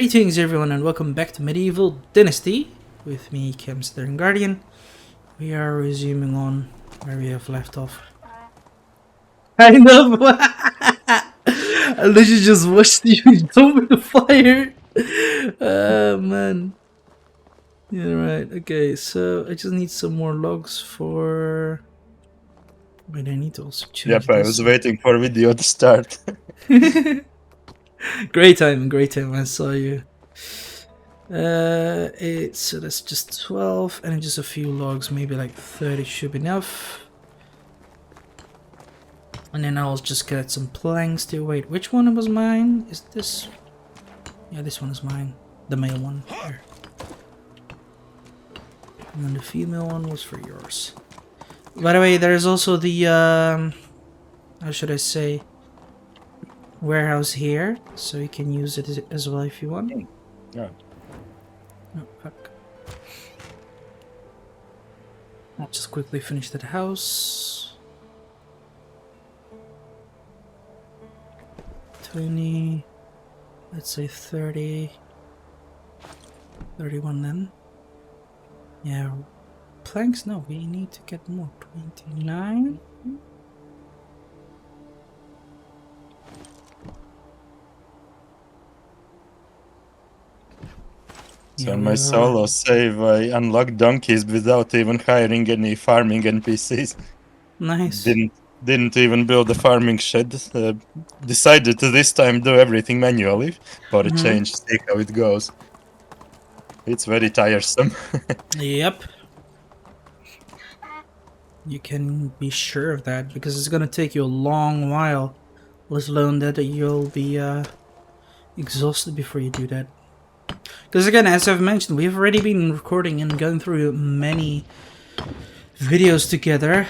Greetings everyone and welcome back to Medieval Dynasty with me, Camster and Guardian. We are resuming on where we have left off. Kind of! I literally just watched you jump in the fire! Oh man. Yeah, right, okay, so I just need some more logs for... Wait, I need to also change Yep, I was waiting for video to start. Great time, I saw you. So that's just 12 and just a few logs, maybe like 30 should be enough. And then I'll just get some planks to wait. Which one was mine? Is this? Yeah, this one is mine. The male one. Here. And then the female one was for yours. By the way, there's also the how should I say, warehouse here, so you can use it as well if you want. Yeah. Oh, fuck. I'll just quickly finish that house. 20, let's say 30, 31 then. Yeah, planks, no, we need to get more. 29. So in my solo save, I unlocked donkeys without even hiring any farming NPCs. Nice. Didn't even build a farming shed. Decided to this time do everything manually for a change. See how it goes. It's very tiresome. Yep. You can be sure of that because it's gonna take you a long while. Let alone that you'll be exhausted before you do that. Because again, as I've mentioned, we've already been recording and going through many videos together.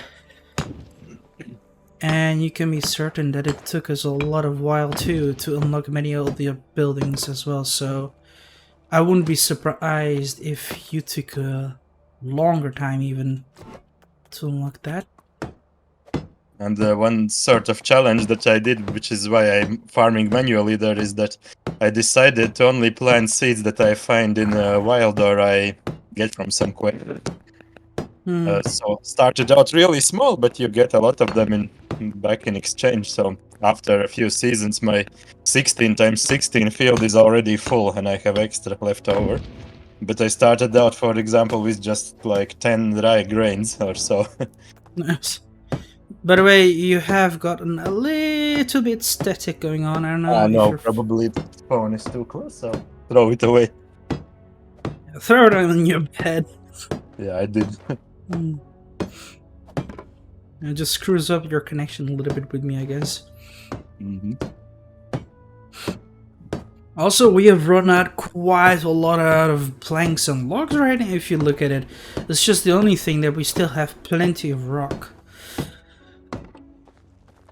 And you can be certain that it took us a lot of while too to unlock many of the buildings as well. So I wouldn't be surprised if you took a longer time even to unlock that. And one sort of challenge that I did, which is why I'm farming manually there, is that I decided to only plant seeds that I find in wild or I get from some quest. So started out really small, but you get a lot of them back in exchange. So after a few seasons, my 16 times 16 field is already full and I have extra left over. But I started out, for example, with just like 10 dry grains or so. Nice. By the way, you have gotten a little bit static going on. I don't know. No, probably the phone is too close, so throw it away. Throw it on your bed. Yeah, I did. It just screws up your connection a little bit with me, I guess. Also, we have run out quite a lot out of planks and logs right now, if you look at it. It's just the only thing that we still have plenty of rock.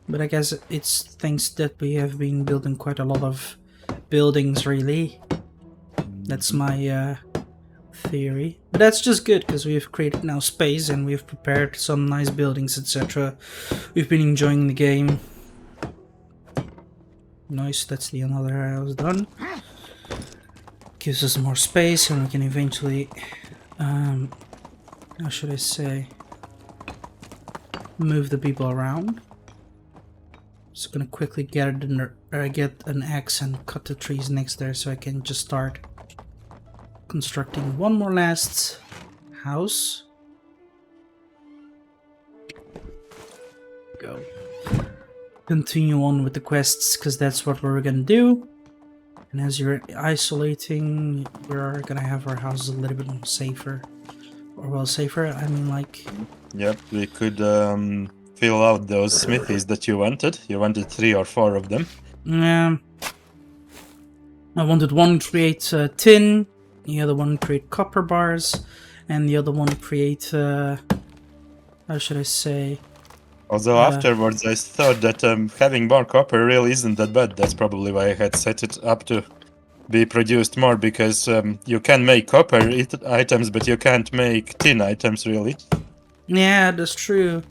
But I guess it's thanks that we have been building quite a lot of buildings, really. That's my theory. But that's just good, because we've created now space and we've prepared some nice buildings, etc. We've been enjoying the game. Nice, that's the another house done. Gives us more space and we can eventually, how should I say, move the people around. Just gonna quickly get an axe and cut the trees next there so I can just start constructing one more last house. Go. Continue on with the quests because that's what we're gonna do. And as you're isolating, we're gonna have our houses a little bit more safer. Or well, safer, I mean like... Yep, we could fill out those smithies that you wanted. You wanted 3 or 4 of them. Yeah. I wanted one create tin, the other one create copper bars, and the other one create, how should I say... Although afterwards I thought that having more copper really isn't that bad. That's probably why I had set it up to be produced more, because you can make copper items, but you can't make tin items, really. Yeah, that's true.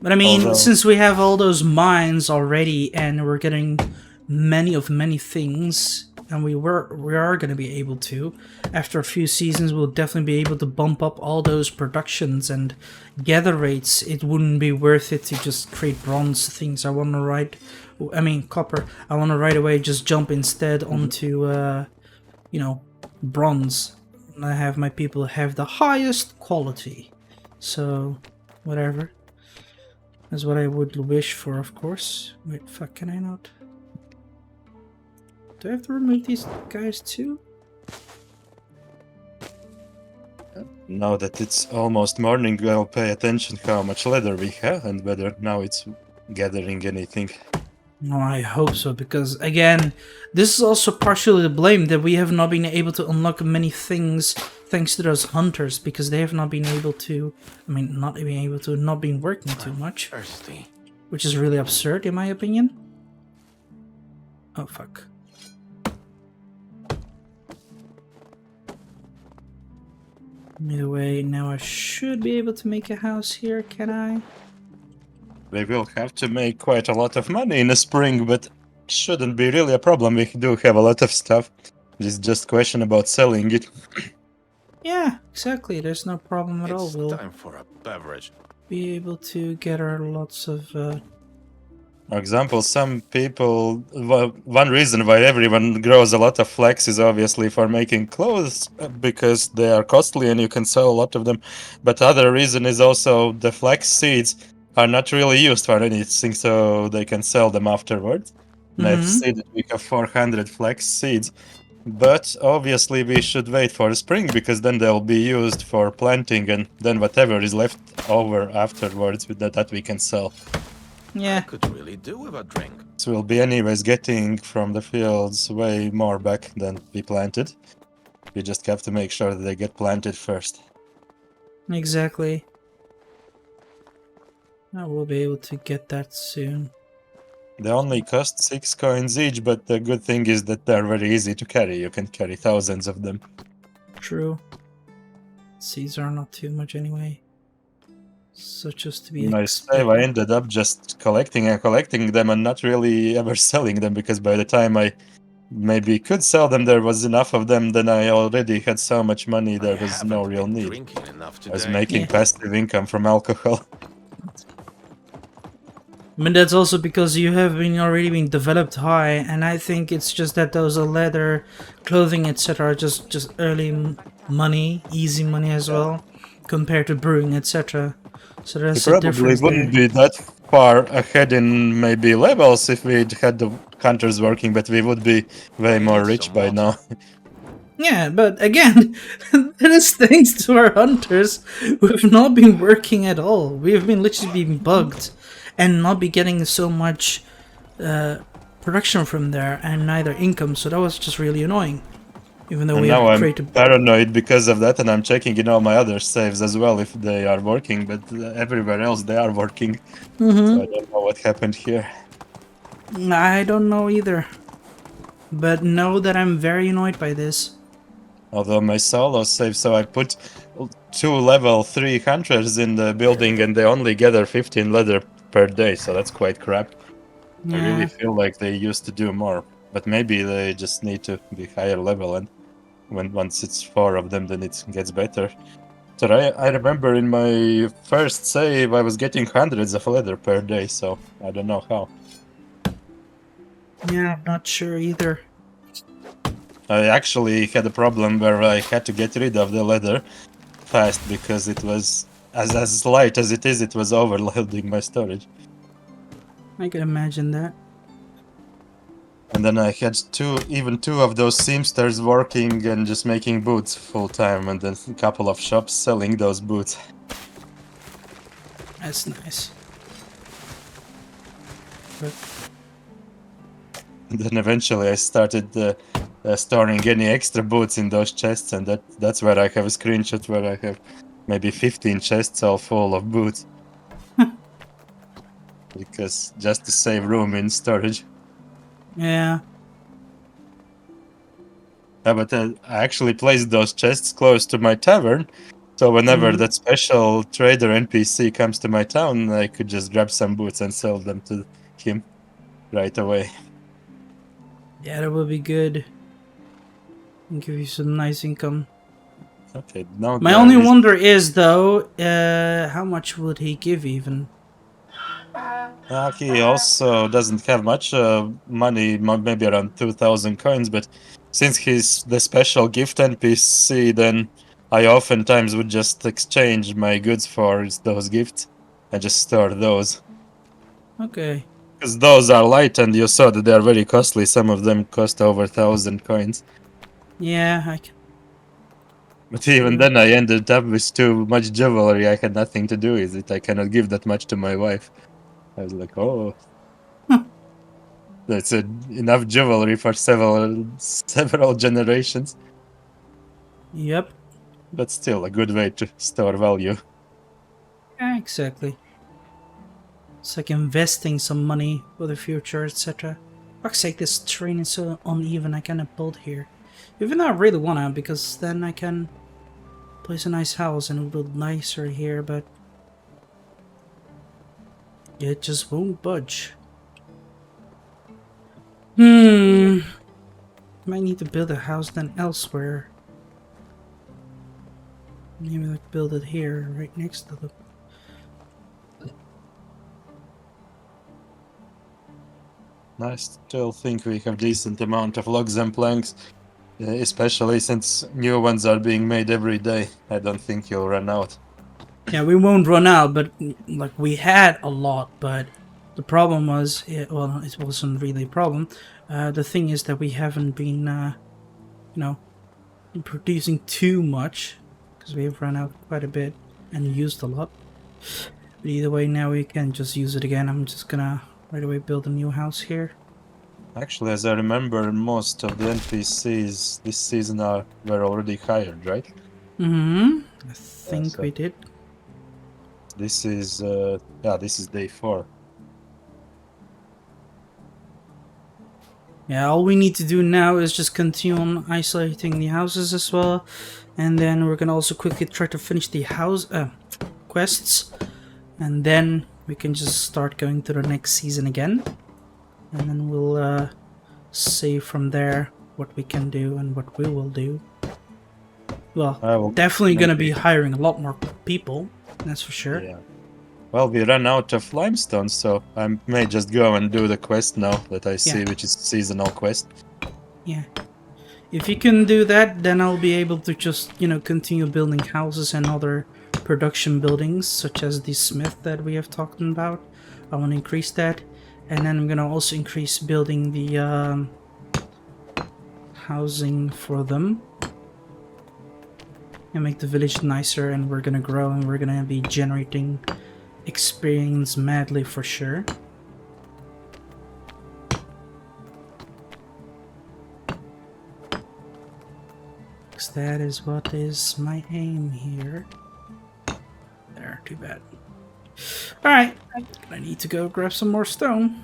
But I mean, since we have all those mines already and we're getting many things, and we are going to be able to, after a few seasons, we'll definitely be able to bump up all those productions and gather rates. It wouldn't be worth it to just create bronze things. Copper. I want to right away just jump instead onto, bronze. And I have my people have the highest quality. So, whatever. That's what I would wish for, of course. Wait, fuck, can I not? Do I have to remove these guys too? Now that it's almost morning, I'll pay attention how much leather we have and whether now it's gathering anything. No, I hope so, because again, this is also partially the blame that we have not been able to unlock many things thanks to those hunters, because they have not been able to, not been working too much. Thirsty. Which is really absurd in my opinion. Oh fuck. Either way, now I should be able to make a house here, can I? We will have to make quite a lot of money in the spring, but shouldn't be really a problem. We do have a lot of stuff. It's just question about selling it. Yeah, exactly. There's no problem at all. It's We'll time for a beverage. be able to gather lots of... For example, some people, one reason why everyone grows a lot of flax is obviously for making clothes, because they are costly and you can sell a lot of them. But other reason is also the flax seeds are not really used for anything, so they can sell them afterwards. And I've seen that we have 400 flax seeds. But obviously we should wait for spring, because then they'll be used for planting, and then whatever is left over afterwards with that we can sell. I Yeah, could really do with a drink. So we'll be anyways getting from the fields way more back than we planted. We just have to make sure that they get planted first. exactly. I will be able to get that soon. They only cost 6 coins each, but the good thing is that they're very easy to carry. You can carry thousands of them. True. Seeds are not too much anyway. Such as to be Nice save. expected. I ended up just collecting them and not really ever selling them, because by the time I maybe could sell them, there was enough of them, then I already had so much money, there was no haven't real been need. drinking enough I was today. making Yeah. passive income from alcohol. That's also because you have already been developed high, and I think it's just that those leather, clothing, etc. are just early money, easy money as well, compared to brewing, etc. So We there's a probably difference wouldn't there. be that far ahead in maybe levels if we'd had the hunters working, but we would be way I more need rich some by water. now. Yeah, but again, that is thanks to our hunters who have not been working at all. We have been literally being bugged and not be getting so much production from there and neither income, so that was just really annoying. Even though And we now have I'm created... paranoid because of that, and I'm checking in all my other saves as well if they are working, but everywhere else they are working. So I don't know what happened here. I don't know either. But know that I'm very annoyed by this. Although my solo save, so I put 2 level 3 hunters in the building and they only gather 15 leather per day, so that's quite crap. I really Yeah, feel like they used to do more, but maybe they just need to be higher level, and once it's 4 of them, then it gets better. So I remember in my first save I was getting hundreds of leather per day, so I don't know how. yeah, I'm not sure either. I actually had a problem where I had to get rid of the leather fast because it was as light as it is, it was overloading my storage. I can imagine that. And then I had even two of those seamsters working and just making boots full time, and then a couple of shops selling those boots. That's nice. But And then eventually I started storing any extra boots in those chests, and that's where I have a screenshot where I have maybe 15 chests all full of boots. Because just to save room in storage. yeah, But I actually placed those chests close to my tavern, so whenever that special trader NPC comes to my town, I could just grab some boots and sell them to him right away. yeah, that would be good. and give you some nice income. Okay, now My there only is- wonder is though, how much would he give even? He also doesn't have much money, maybe around 2,000 coins, but since he's the special gift NPC, then I oftentimes would just exchange my goods for those gifts and just store those. Okay. Because those are light and you saw that they are very costly. Some of them cost over 1,000 coins. Yeah, I can. But even then, I ended up with too much jewelry. I had nothing to do with it. I cannot give that much to my wife. I was like, oh, that's enough jewelry for several generations. Yep. But still, a good way to store value. Yeah, exactly. It's like investing some money for the future, etc. Fuck's sake, this terrain is so uneven. I cannot build here, even though I really wanna, because then I can place a nice house and build nicer here. But it just won't budge. Might need to build a house then elsewhere. Maybe like build it here, right next to the. I still think we have decent amount of logs and planks, especially since new ones are being made every day. I don't think you'll run out. Yeah, we won't run out, but like we had a lot, but the problem was, well, it wasn't really a problem. The thing is that we haven't been, you know, producing too much because we've run out quite a bit and used a lot. But either way, now we can just use it again. I'm just gonna right away build a new house here. Actually, as I remember, most of the NPCs this season were already hired, right? I think so- we did. This is this is day 4. Yeah, all we need to do now is just continue on isolating the houses as well, and then we're gonna also quickly try to finish the house quests, and then we can just start going to the next season again, and then we'll see from there what we can do and what we will do. Well, I will definitely gonna be maybe- hiring a lot more people, that's for sure. Yeah. Well, we ran out of limestone, so I may just go and do the quest now that I see, which is seasonal quest. Yeah. If you can do that, then I'll be able to just, continue building houses and other production buildings, such as the smith that we have talked about. I want to increase that. And then I'm going to also increase building the housing for them. And make the village nicer, and we're going to grow, and we're going to be generating experience madly for sure. That is what is my aim here. There, too bad. Alright, I need to go grab some more stone.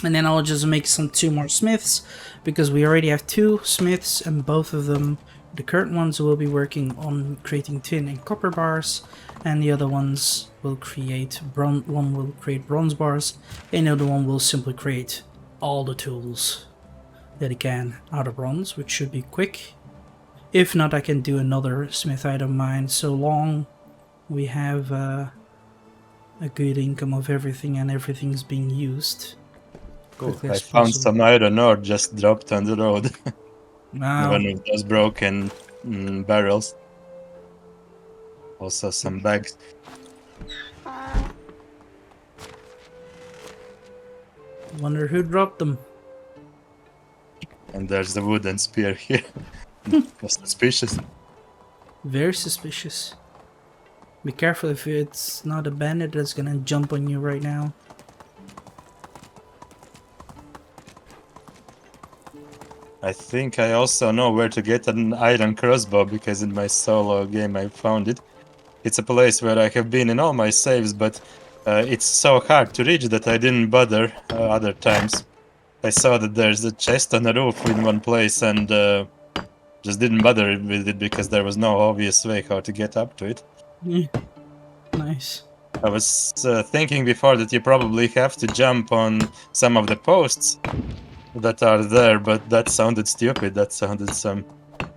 And then I'll just make 2 more smiths, because we already have 2 smiths, and both of them, the current ones, will be working on creating tin and copper bars, and the other ones will create one will create bronze bars, and the other one will simply create all the tools that it can out of bronze, which should be quick. If not, I can do another smith, I don't mind, so long we have a good income of everything and everything's being used. Cool. quickly I as found possible. some iron ore just dropped on the road. Wow. One of those broken barrels. Also some bags. Wonder who dropped them. And there's the wooden spear here. Suspicious. Very suspicious. Be careful if it's not a bandit that's gonna jump on you right now. I think I also know where to get an iron crossbow, because in my solo game I found it. It's a place where I have been in all my saves, but it's so hard to reach that I didn't bother other times. I saw that there's a chest on the roof in one place and just didn't bother with it because there was no obvious way how to get up to it. Yeah. Nice. I was thinking before that you probably have to jump on some of the posts that are there, but that sounded stupid. That sounded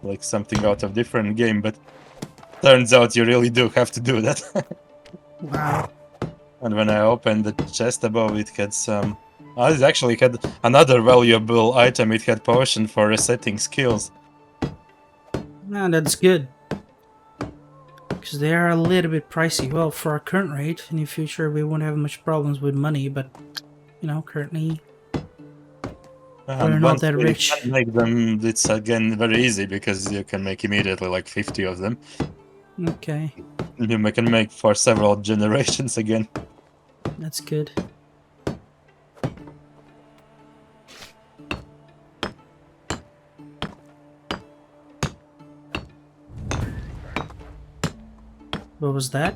like something out of different game, but turns out you really do have to do that. Wow. And when I opened the chest above, it had some. It actually had another valuable item. It had potion for resetting skills. No, that's good. Because they are a little bit pricey. Well, for our current rate, in the future we won't have much problems with money, but, you know, currently we're And not once that we rich. can make them, it's again very easy because you can make immediately like 50 of them. Okay, You can make for several generations again. that's good. What was that?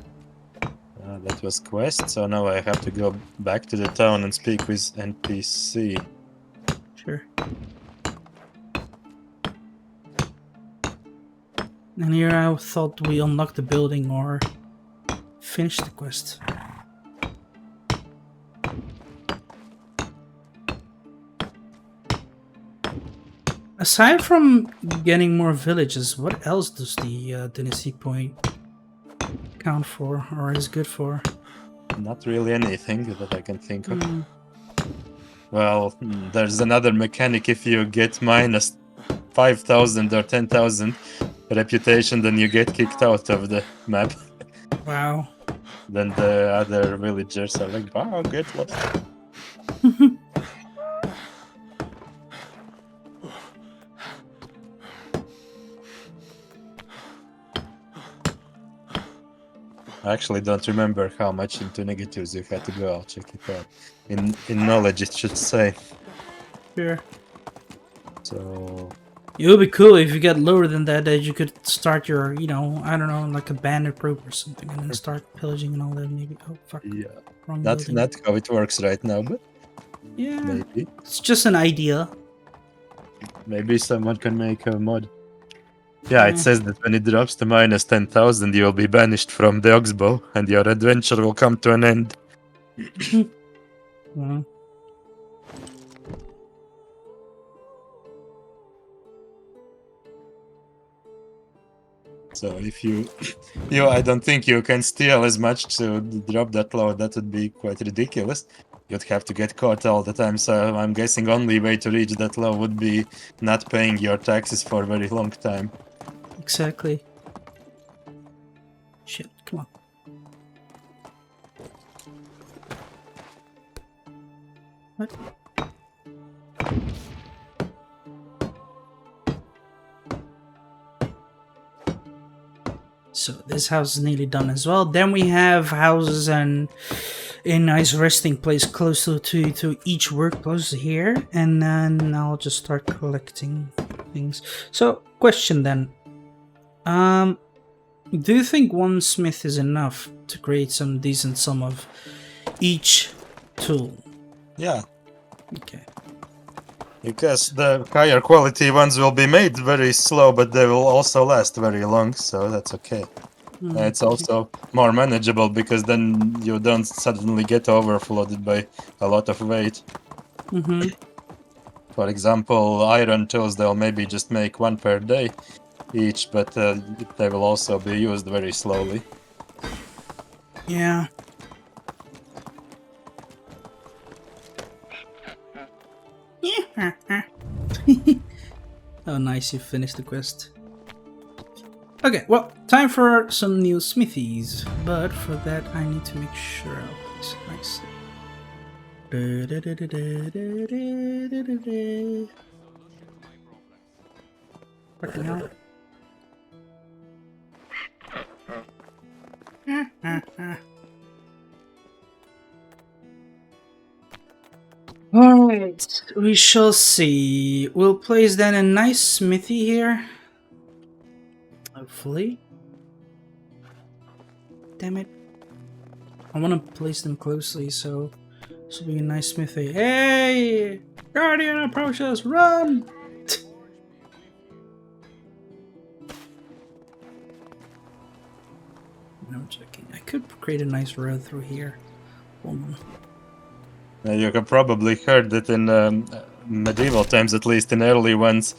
That was quest, so now I have to go back to the town and speak with NPC. Sure. And here I thought we unlocked the building or finished the quest. Aside from getting more villages, what else does the Dynasty point count for or is good for? Not really anything that I can think of. Hmm. Well, there's another mechanic. If you get minus 5,000 or 10,000 reputation, then you get kicked out of the map. Wow. Then the other villagers are like, wow, get lost. I actually don't remember how much into negatives you had to go. I'll check it out. In knowledge, it should say. Sure. So It would be cool if you get lower than that, that you could start your, you know, I don't know, like a bandit group or something, and then start pillaging and all that. Maybe. Oh fuck. yeah, Wrong not building. not how it works right now, but Yeah. maybe It's just an idea. someone can make a mod. Yeah, it Yeah. says that when it drops to minus 10,000, you will be banished from the Oxbow, and your adventure will come to an end. Yeah. So if you, I don't think you can steal as much to drop that low. That would be quite ridiculous. You'd have to get caught all the time. So I'm guessing only way to reach that low would be not paying your taxes for a very long time. Exactly. Shit, come on. What? So this house is nearly done as well. Then we have houses and a nice resting place close to each workplace here. And then I'll just start collecting things. So, question then. Do you think one smith is enough to create some decent sum of each tool? Yeah, Okay. because the higher quality ones will be made very slow, but they will also last very long, so that's okay. It's also more manageable because then you don't suddenly get overflooded by a lot of weight. Mm-hmm. For example, iron tools, they'll maybe just make one per day each, but they will also be used very slowly. Yeah. Oh, nice, you finished the quest. Okay, well, time for some new smithies. But for that, I need to make sure I'll place it nicely. Fucking hell. Alright, we shall see. We'll place then a nice smithy here. Hopefully. Damn it. I want to place them closely, so this will be a nice smithy. Hey! Guardian approaches! Run! No joking. I could create a nice road through here. Hold on. You have probably heard that in medieval times, at least in early ones,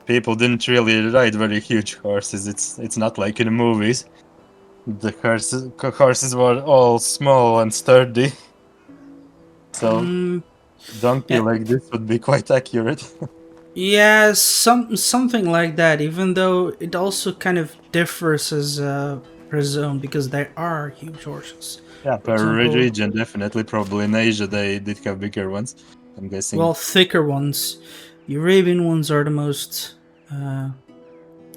people didn't really ride very huge horses. It's not like in the movies. The horses were all small and sturdy. So Mm, donkey yeah, like this would be quite accurate. yeah, something like that. Even though it also kind of differs as per zone because there are huge horses. Yeah, For per example, region, definitely. Probably in Asia they did have bigger ones, I'm guessing. well, thicker ones. The Arabian ones are the most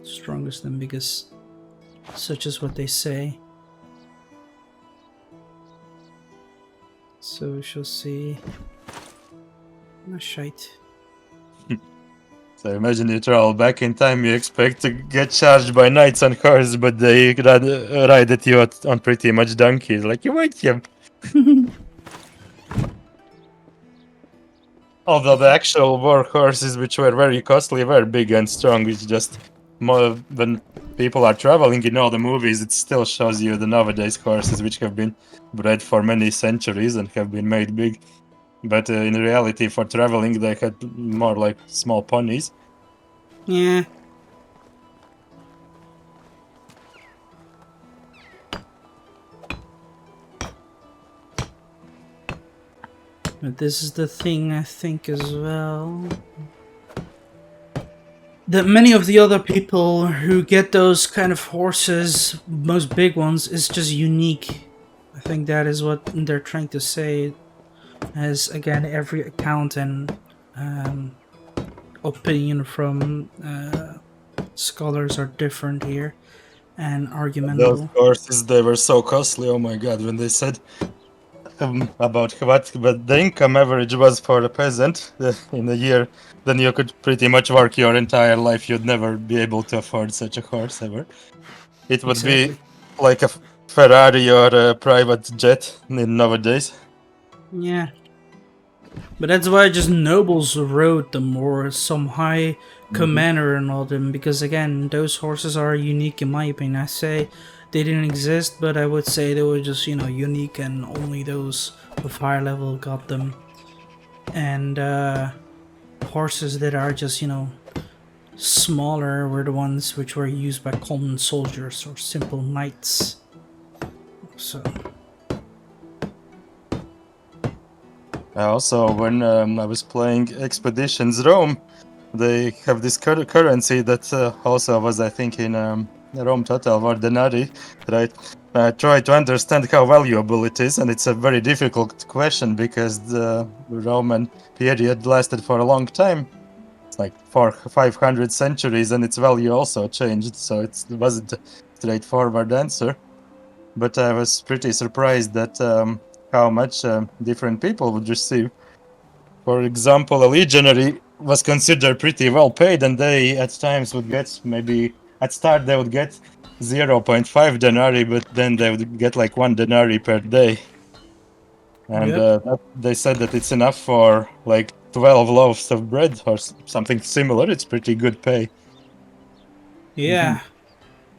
strongest and biggest, such as what they say. So we shall see. Shite. So imagine you travel back in time, you expect to get charged by knights on horse, but they ride at you on pretty much donkeys. Like, you wait, yeah. Although the actual war horses, which were very costly, were big and strong, it's just more when people are traveling in all the movies, it still shows you the nowadays horses, which have been bred for many centuries and have been made big. But in reality, for traveling, they had more like small ponies. Yeah. But this is the thing I think as well. That many of the other people who get those kind of horses, most big ones, is just unique. I think that is what they're trying to say. As again, every account and opinion from scholars are different here and Those argumentable. horses, they were so costly. Oh my god, when they said about what but the income average was for a peasant in a year, then you could pretty much work your entire life. You'd never be able to afford such a horse ever. It would be Exactly. like a Ferrari or a private jet in nowadays. Yeah. But that's why just nobles rode them or some high commander and all them because again those horses are unique in my opinion. I say they didn't exist, but I would say they were just unique and only those with higher level got them. And horses that are just smaller were the ones which were used by common soldiers or simple knights. So Also, when I was playing Expeditions Rome, they have this currency that also was, I think, in Rome Total or Denari, right? I try to understand how valuable it is, and it's a very difficult question because the Roman period lasted for a long time. It's like 500 centuries, and its value also changed, so it wasn't a straightforward answer. But I was pretty surprised that how much different people would receive. For example, a legionary was considered pretty well paid, and they at times would get maybe at start they would get 0.5 denarii, but then they would get like 1 denarii per day. And yep. they said that it's enough for like 12 loaves of bread or something similar. It's pretty good pay. Yeah.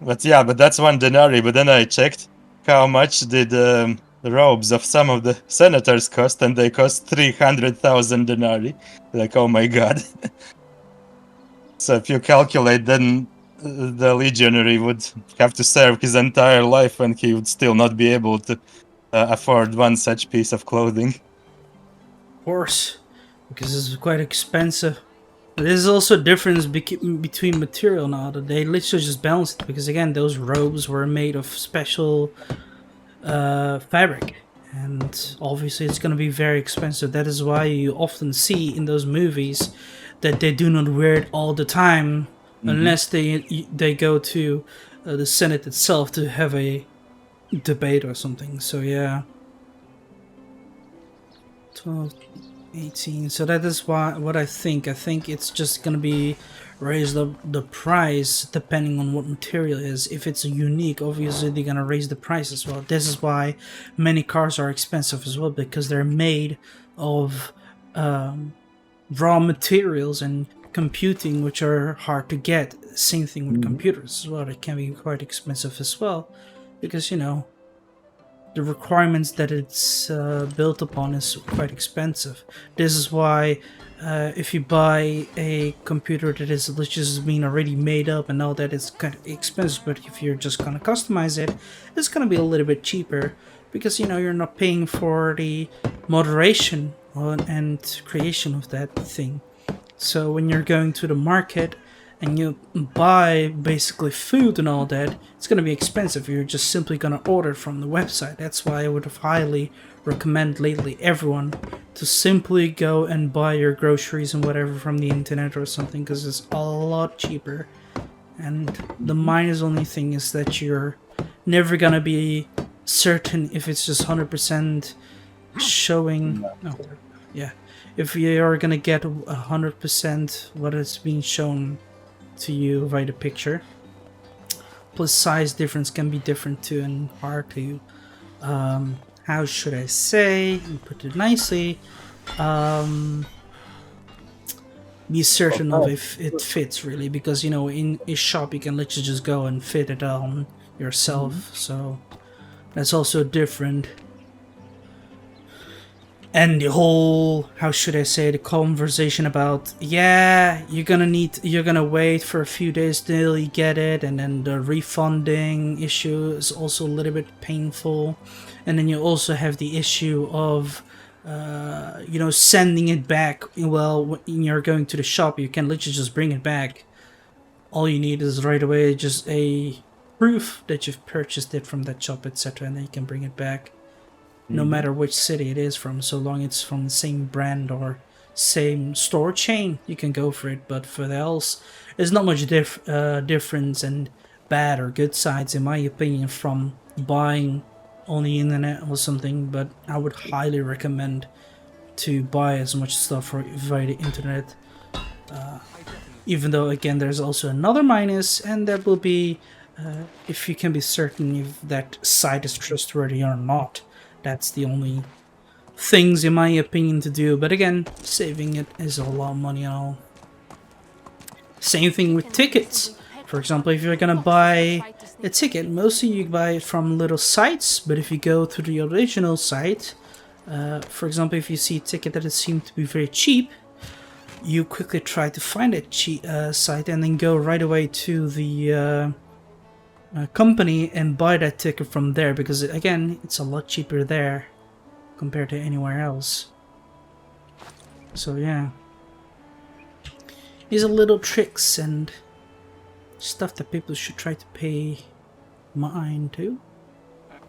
But yeah, but that's 1 denarii. But then I checked how much did the robes of some of the senators cost, and they cost 300,000 denarii. Like, oh my god. So if you calculate, then the legionary would have to serve his entire life, and he would still not be able to afford one such piece of clothing. Of course, because it's quite expensive. But there's also a difference between material now that they literally just balance it because again those robes were made of special fabric and obviously it's going to be very expensive. That is why you often see in those movies that they do not wear it all the time unless they go to the Senate itself to have a debate or something. So yeah, 12, 18. So that is what I think. I think it's just gonna be raise the price depending on what material is. If it's unique, obviously they're gonna raise the price as well. This is why many cars are expensive as well because they're made of raw materials and computing which are hard to get. Same thing with computers as well. It can be quite expensive as well because the requirements that it's built upon is quite expensive. This is why if you buy a computer that is let's just being already made up and all that, it's kind of expensive. But if you're just gonna customize it, it's gonna be a little bit cheaper because you're not paying for the moderation and creation of that thing. So when you're going to the market and you buy basically food and all that, it's going to be expensive. You're just simply going to order from the website. That's why I would highly recommend lately everyone to simply go and buy your groceries and whatever from the internet or something, because it's a lot cheaper. And the minus only thing is that you're never going to be certain if it's just 100% showing. No, yeah. If you are going to get 100% what is being shown to you via the picture. Plus size difference can be different too and hard to how should I say, put it nicely, be certain of if it fits really, because in a shop you can literally just go and fit it on yourself, so that's also different. And the whole, how should I say, the conversation about, yeah, you're gonna wait for a few days till you get it, and then the refunding issue is also a little bit painful. And then you also have the issue of, sending it back. Well, when you're going to the shop, you can literally just bring it back. All you need is right away just a proof that you've purchased it from that shop, etc., and then you can bring it back. No matter which city it is from, so long it's from the same brand or same store chain, you can go for it. But for else, there's not much difference and bad or good sides, in my opinion, from buying on the internet or something. But I would highly recommend to buy as much stuff via the internet. Even though, again, there's also another minus, and that will be if you can be certain if that site is trustworthy or not. That's the only things, in my opinion, to do. But again, saving it is a lot of money and all. Same thing with tickets. For example, if you're gonna buy a ticket, mostly you buy it from little sites. But if you go to the original site, for example, if you see a ticket that seems to be very cheap, you quickly try to find that site and then go right away to the company and buy that ticket from there, because again, it's a lot cheaper there compared to anywhere else. So yeah, these are little tricks and stuff that people should try to pay mind to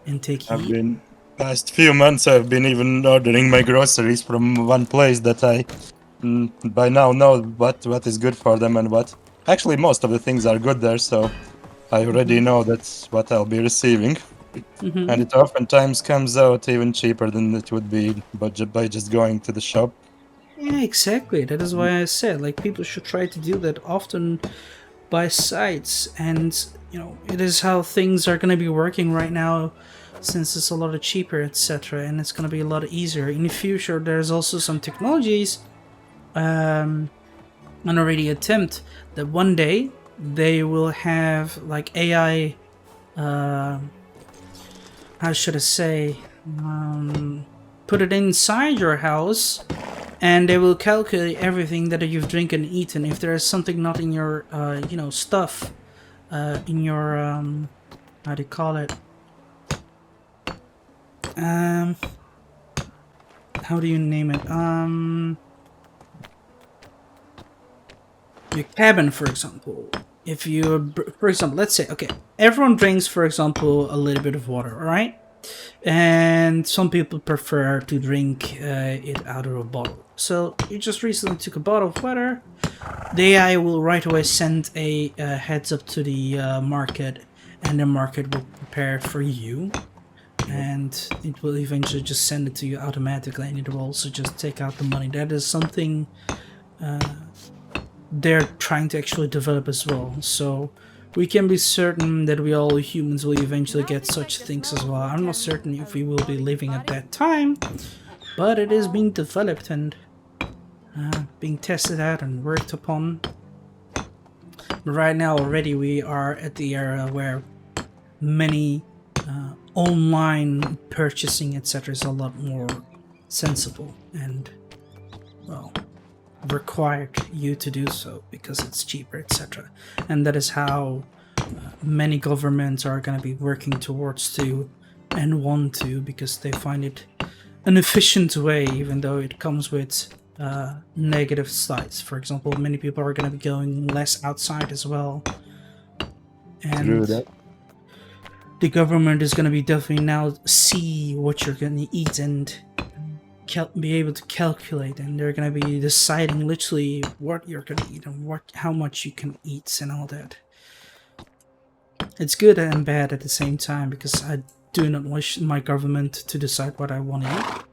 and take heed. Past few months I've been even ordering my groceries from one place that I by now know what is good for them and what. Actually, most of the things are good there, so I already know that's what I'll be receiving. And it oftentimes comes out even cheaper than it would be by just going to the shop. Yeah, exactly. That is why I said, like, people should try to do that often by sites. And, it is how things are going to be working right now, since it's a lot cheaper, etc. And it's going to be a lot easier. In the future, there's also some technologies and already attempt that one day they will have like AI, how should I say, put it inside your house, and they will calculate everything that you've drinking and eaten. If there is something not in your, stuff, in your, how do you call it? How do you name it? Your cabin, for example. If you, for example, let's say, okay, everyone drinks, for example, a little bit of water, alright? And some people prefer to drink it out of a bottle. So you just recently took a bottle of water. The AI will right away send a heads up to the market, and the market will prepare it for you. And it will eventually just send it to you automatically, and it will also just take out the money. That is something they're trying to actually develop as well, so we can be certain that we all humans will eventually get such things as well. I'm not certain if we will be living at that time, but it is being developed and being tested out and worked upon. But right now already we are at the era where many online purchasing, etc., is a lot more sensible and, well, required you to do so because it's cheaper, etc. And that is how many governments are going to be working towards to and want to, because they find it an efficient way, even though it comes with negative sides. For example, many people are going to be going less outside as well. And True that. the government is going to be definitely now see what you're going to eat and be able to calculate, and they're going to be deciding literally what you're going to eat and how much you can eat and all that. It's good and bad at the same time, because I do not wish my government to decide what I want to eat.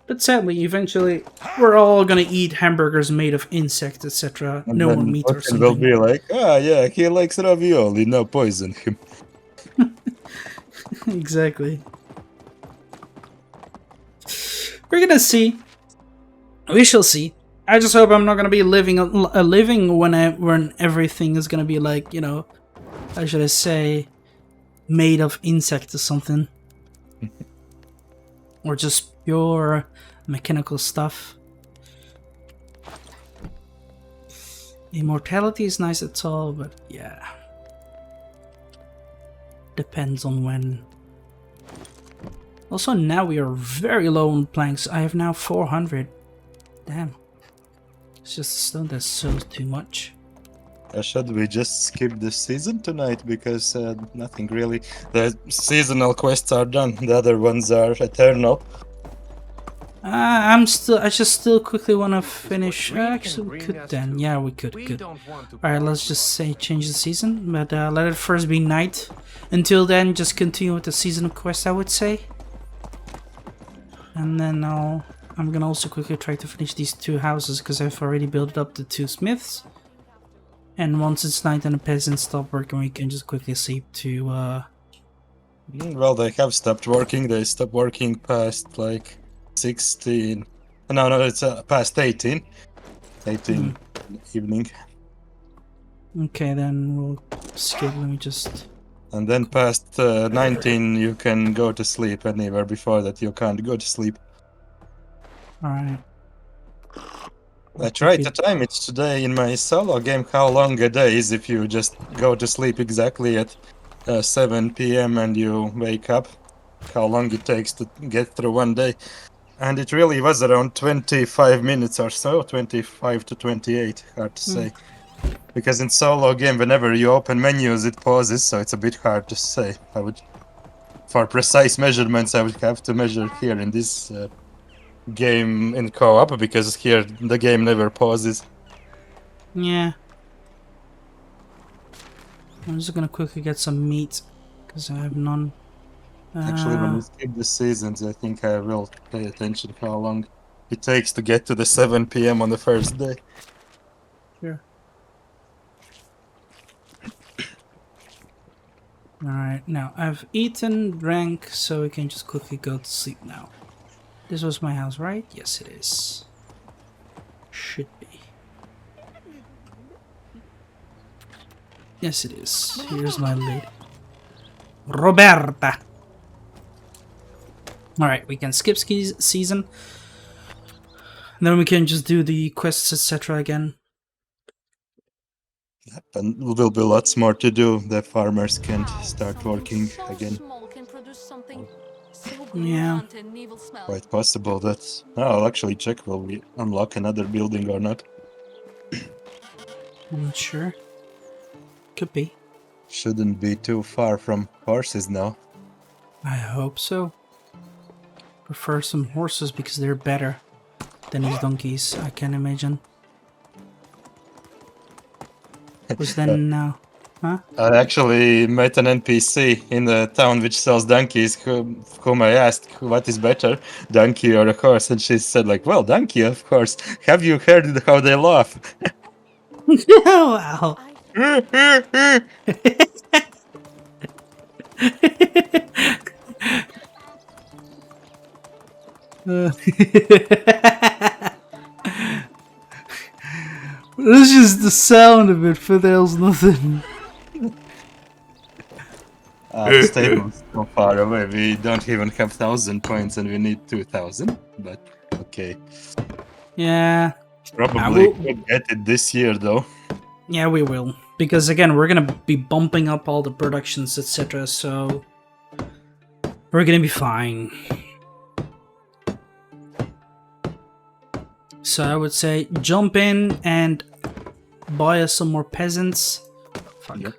But sadly, eventually, we're all going to eat hamburgers made of insects, etc. And No more then meat or Putin will something. be like, yeah, he likes ravioli, no poison him. Exactly. We're gonna see. We shall see. I just hope I'm not gonna be living when everything is gonna be like, how should I say, made of insects or something, or just pure mechanical stuff. Immortality is nice at all, but yeah, depends on when. Also, now we are very low on planks. I have now 400. Damn. It's just stone that's so too much. Should we just skip this season tonight? Because nothing really. The seasonal quests are done. The other ones are eternal. I just still quickly want to finish. Actually, we could then. Yeah, we could. Good. Alright, let's just say change the season. But let it first be night. Until then, just continue with the seasonal quest, I would say. And then I'm gonna also quickly try to finish these 2 houses, because I've already built up the 2 smiths. And once it's night and the peasants stop working, we can just quickly sleep to Well, they have stopped working. They stopped working past like 16. No, it's past 18. 18 evening. Okay, then we'll skip. Let me just. And then past 19, you can go to sleep. Anywhere before that, you can't go to sleep. Alright. I tried to time it today in my solo game how long a day is if you just go to sleep exactly at 7 p.m. and you wake up. How long it takes to get through one day. And it really was around 25 minutes or so, 25 to 28, hard to say. Because in solo game, whenever you open menus, it pauses, so it's a bit hard to say. For precise measurements, I would have to measure here in this game in co-op, because here the game never pauses. Yeah. I'm just gonna quickly get some meat, because I have none. Actually, when we skip the seasons, I think I will pay attention how long it takes to get to the 7 p.m. on the first day. Sure. Alright, now I've eaten, drank, so we can just quickly go to sleep now. This was my house, right? Yes, it is. Should be. Yes, it is. Here's my lady. Roberta! Alright, we can skip season. Then we can just do the quests, etc. again. Yep, and there will be lots more to do. The farmers can't start working again. Yeah. Quite possible that... I'll actually check will we unlock another building or not. I'm not sure. Could be. Shouldn't be too far from horses now. I hope so. Prefer some horses because they're better than these donkeys, I can imagine. Which then now, huh? I actually met an NPC in the town which sells donkeys, whom I asked what is better, donkey or a horse, and she said like, well, donkey, of course. Have you heard how they laugh? Wow. It's just the sound of it, for there's nothing. The stable's so far away, we don't even have 1,000 points and we need 2,000, but okay. Yeah, Probably will- could get it this year though. Yeah, we will. Because again, we're gonna be bumping up all the productions, etc. So we're gonna be fine. So I would say jump in and buy us some more peasants. Fuck. Yep.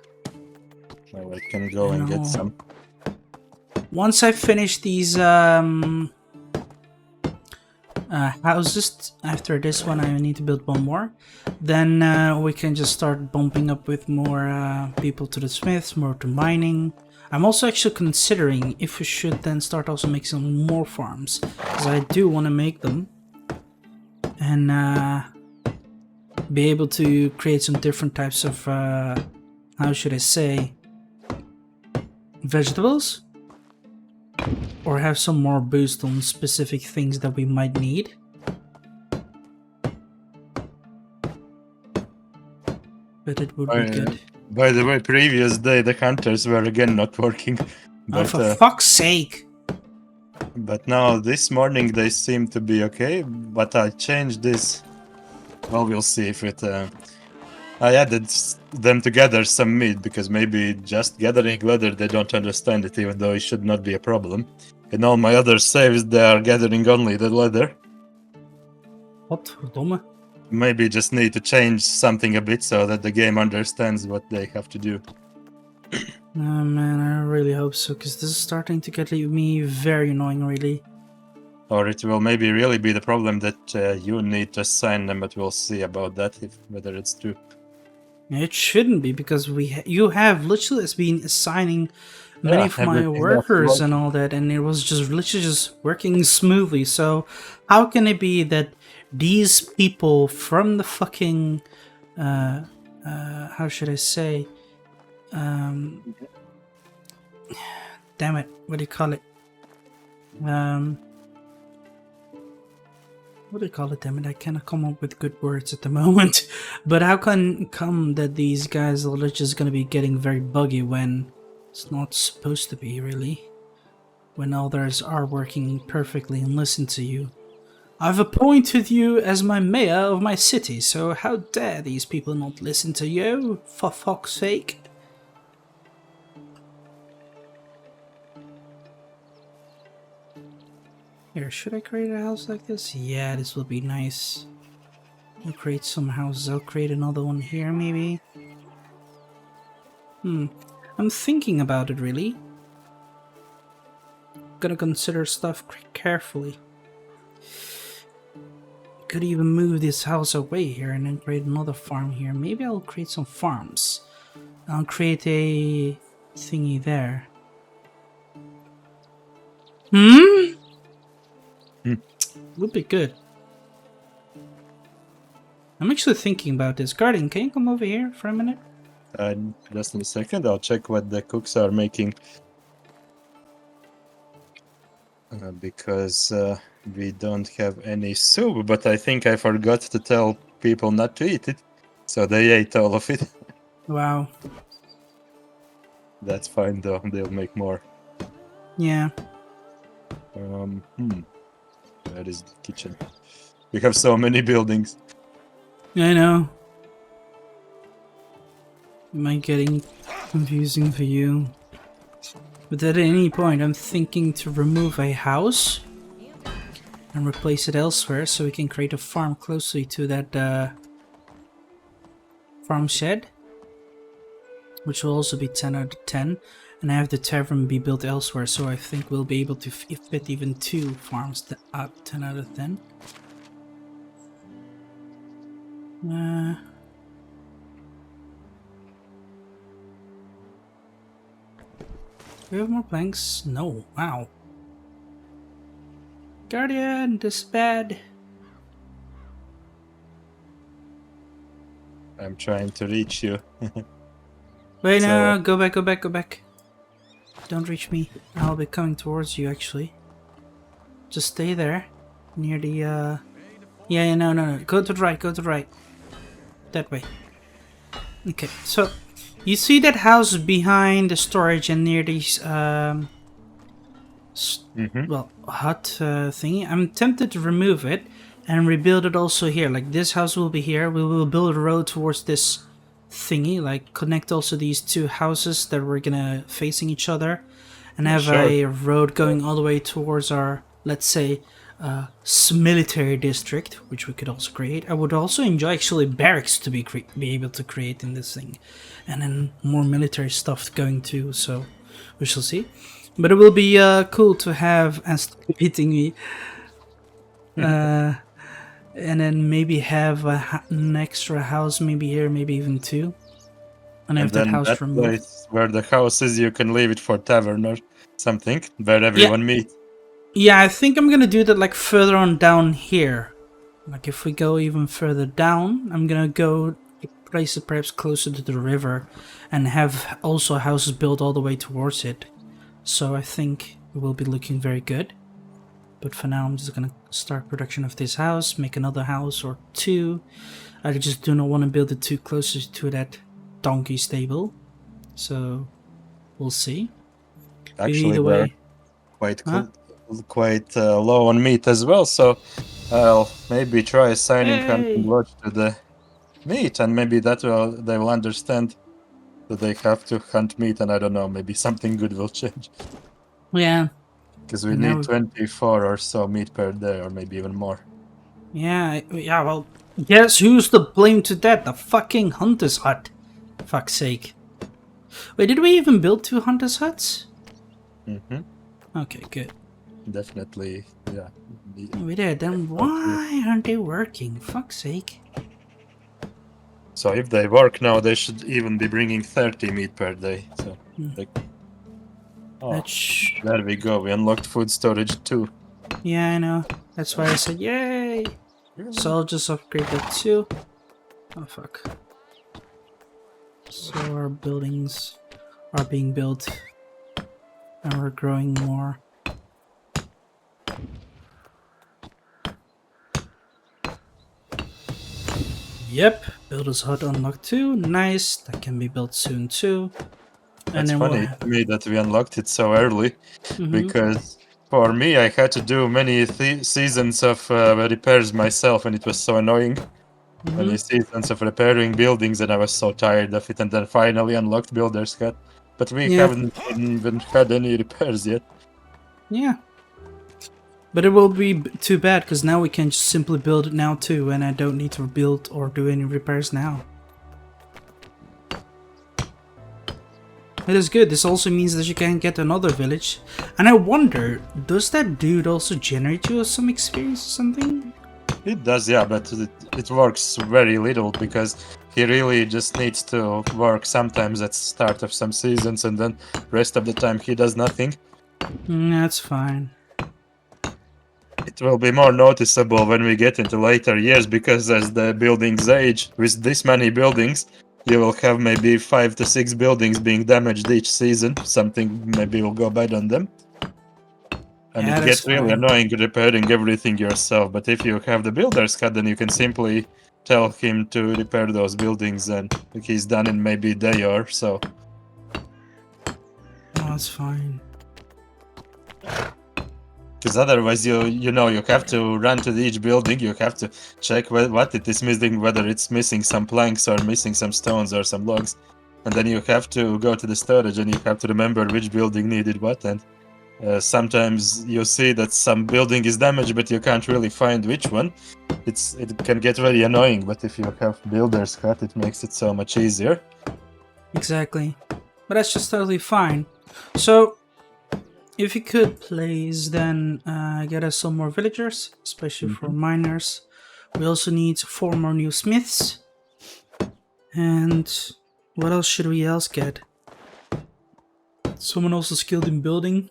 Now I can go and No. get some. Once I finish these houses, after this one I need to build one more, then we can just start bumping up with more people to the smiths, more to mining. I'm also actually considering if we should then start also making some more farms, because I do want to make them and be able to create some different types of how should I say, vegetables, or have some more boost on specific things that we might need. But it would be good. By the way, previous day the hunters were again not working. Oh, But, for fuck's sake! but now this morning they seem to be okay. But I changed this. Well, we'll see if it. I added them together some meat because maybe just gathering leather they don't understand it, even though it should not be a problem. In all my other saves they are gathering only the leather. Wat verdomme. Maybe just need to change something a bit so that the game understands what they have to do. Oh man, I really hope so, because this is starting to get me very annoying, really. Or it will maybe really be the problem that you need to assign them, but we'll see about that, whether it's true. It shouldn't be, because you have literally been assigning many of my everything workers and all that, and it was just literally just working smoothly. So how can it be that these people from the fucking how should I say, damn it, what do you call it, what do you call it, damn it, I cannot come up with good words at the moment. But how can come that these guys are just gonna be getting very buggy when it's not supposed to be, really, when others are working perfectly and listen to you? I've appointed you as my mayor of my city, so how dare these people not listen to you, for fuck's sake? Here, should I create a house like this? Yeah, this will be nice. I'll create some houses. I'll create another one here, maybe. I'm thinking about it, really. Gonna consider stuff carefully. Could even move this house away here and then create another farm here. Maybe I'll create some farms. I'll create a thingy there. Would be good. I'm actually thinking about this. Guardian, can you come over here for a minute? Just in a second, I'll check what the cooks are making. Because we don't have any soup, but I think I forgot to tell people not to eat it. So they ate all of it. Wow. That's fine though, they'll make more. Yeah. Where is the kitchen? We have so many buildings. I know. Am I getting confusing for you? But at any point, I'm thinking to remove a house and replace it elsewhere so we can create a farm closely to that farm shed, which will also be 10 out of 10. And I have the tavern be built elsewhere, so I think we'll be able to fit even 2 farms at 10 out of 10. Do we have more planks? No. Wow. Guardian, this is bad. I'm trying to reach you. Wait, So- no, go back, go back, go back. Don't reach me. I'll be coming towards you, actually. Just stay there. Near the, Yeah, no. Go to the right, go to the right. That way. Okay, so... You see that house behind the storage and near these, well, hut thingy? I'm tempted to remove it, and rebuild it also here. Like this house will be here. We will build a road towards this thingy, like connect also these two houses that we're gonna facing each other, and have Sure. a road going all the way towards our, let's say, military district, which we could also create. I would also enjoy actually barracks to be able to create in this thing, and then more military stuff going too. So we shall see. But it will be cool to have and stop beating me. And then maybe have an extra house, maybe here, maybe even two, and have And that then house that removed. place where the house is, you can leave it for tavern or something, where everyone meets. Yeah, I think I'm gonna do that like further on down here. Like if we go even further down, I'm gonna go place it perhaps closer to the river, and have also houses built all the way towards it. So I think it will be looking very good. But for now, I'm just gonna start production of this house, make another house or two. I just do not want to build it too close to that donkey stable. So we'll see. Actually, Either they're way, quite low on meat as well, so I'll maybe try assigning hunting hey, lodge to the meat, and maybe they will understand that they have to hunt meat, and I don't know, maybe something good will change. yeah, Because we and need now 24 or so meat per day, or maybe even more. yeah. Well, guess who's to blame to that? The fucking hunter's hut. Fuck's sake. Wait, did we even build 2 hunters huts? Mm-hmm. Okay, good. Definitely, yeah. We did. Then why aren't they working? Fuck's sake. So if they work now, they should even be bringing 30 meat per day. So, That's there we go. We unlocked food storage too. yeah, I know. That's why I said yay. So I'll just upgrade that too. Oh fuck. So our buildings are being built, and we're growing more. Yep, builder's hut unlocked too. Nice. That can be built soon too. That's funny to me that we unlocked it so early, because for me, I had to do many seasons of repairs myself, and it was so annoying. Many seasons of repairing buildings, and I was so tired of it. And then finally unlocked Builder's Hut, but we Yeah. haven't even had any repairs yet. Yeah. But it will be too bad because now we can just simply build it now too, and I don't need to build or do any repairs now. It is good. This also means that you can get another village. And I wonder, does that dude also generate you some experience or something? It does, yeah, but it works very little because he really just needs to work sometimes at start of some seasons, and then rest of the time he does nothing. That's fine. It will be more noticeable when we get into later years, because as the buildings age, with this many buildings, you will have maybe 5 to 6 buildings being damaged each season. Something maybe will go bad on them. And Yeah, it that's gets really fine. annoying repairing everything yourself. But if you have the builder's hut, then you can simply tell him to repair those buildings, and he's done in maybe a day or so. Oh, that's fine. Because otherwise, you know, you have to run to each building, you have to check what it is missing, whether it's missing some planks or missing some stones or some logs. And then you have to go to the storage, and you have to remember which building needed what. And sometimes you see that some building is damaged, but you can't really find which one. It can get very annoying, but if you have builder's hut, it makes it so much easier. Exactly. But that's just totally fine. So, if you could please then get us some more villagers, especially for miners. We also need 4 more new smiths. And what else should we else get? Someone also skilled in building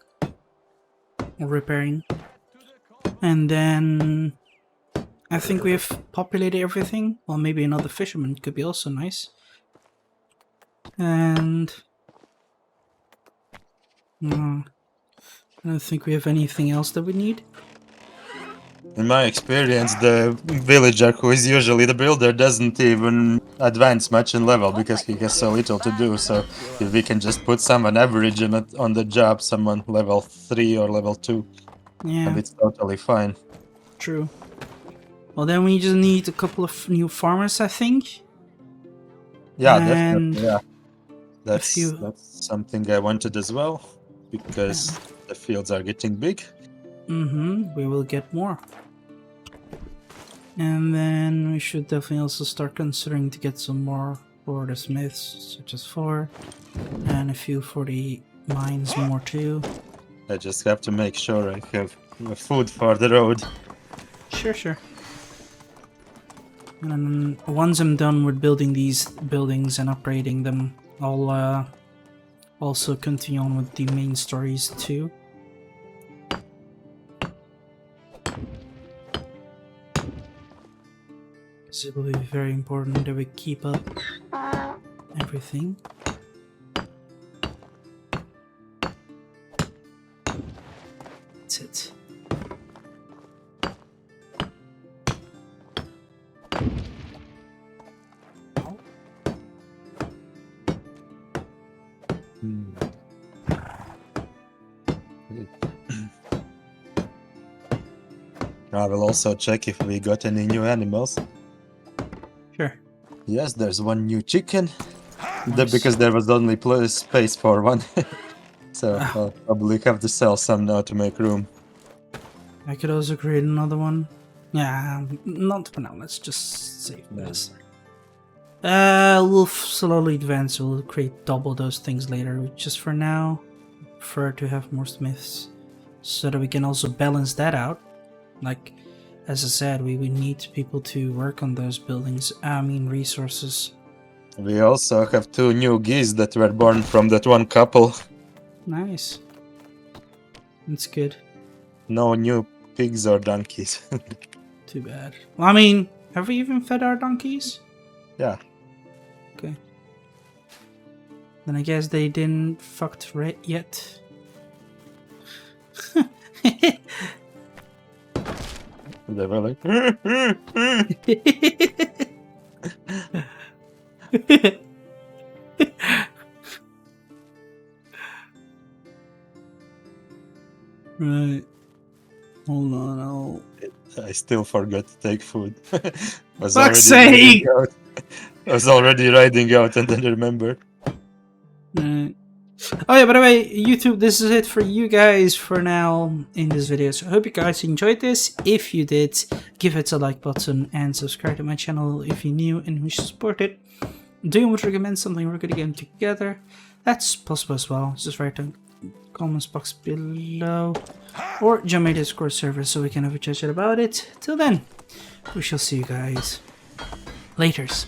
or repairing. And then I think we have populated everything. Well, maybe another fisherman could be also nice. And I don't think we have anything else that we need. In my experience, the villager who is usually the builder doesn't even advance much in level because he has so little to do. So if we can just put someone average on the job, someone level 3 or level 2, Yeah, and it's totally fine. true. Well, then we just need a couple of new farmers, I think. Yeah, And definitely. Yeah, that's few- that's something I wanted as well, because the fields are getting big. we will get more. And then we should definitely also start considering to get some more for the smiths, such as 4, and a few for the mines more too. I just have to make sure I have food for the road. Sure. And then once I'm done with building these buildings and upgrading them, I'll also continue on with the main stories too. Because it will be very important that we keep up everything. That's it. I will also check if we got any new animals. Sure. Yes, there's one new chicken. Nice. Because there was only space for one. So I'll probably have to sell some now to make room. I could also create another one. Yeah, not for now. Let's just save this. We'll slowly advance. We'll create double those things later. Just for now, I prefer to have more smiths so that we can also balance that out. Like, as I said, we need people to work on those buildings. I mean, resources. We also have 2 new geese that were born from that one couple. Nice. That's good. No new pigs or donkeys. Too bad. Well, I mean, have we even fed our donkeys? Yeah. Okay. Then I guess they didn't fucked right yet. They were like... Right. Hold on, I still forgot to take food. Was Fuck's already sake! riding out. I was already riding out and then remembered. Right. Oh yeah, by the way, YouTube, this is it for you guys for now in this video. So I hope you guys enjoyed this. If you did, give it a like button and subscribe to my channel if you're new and wish to support it. Do you want to recommend something we're gonna get together? That's possible as well. Just write down in the comments box below. Or join my Discord server so we can have a chat about it. Till then, we shall see you guys. Laters.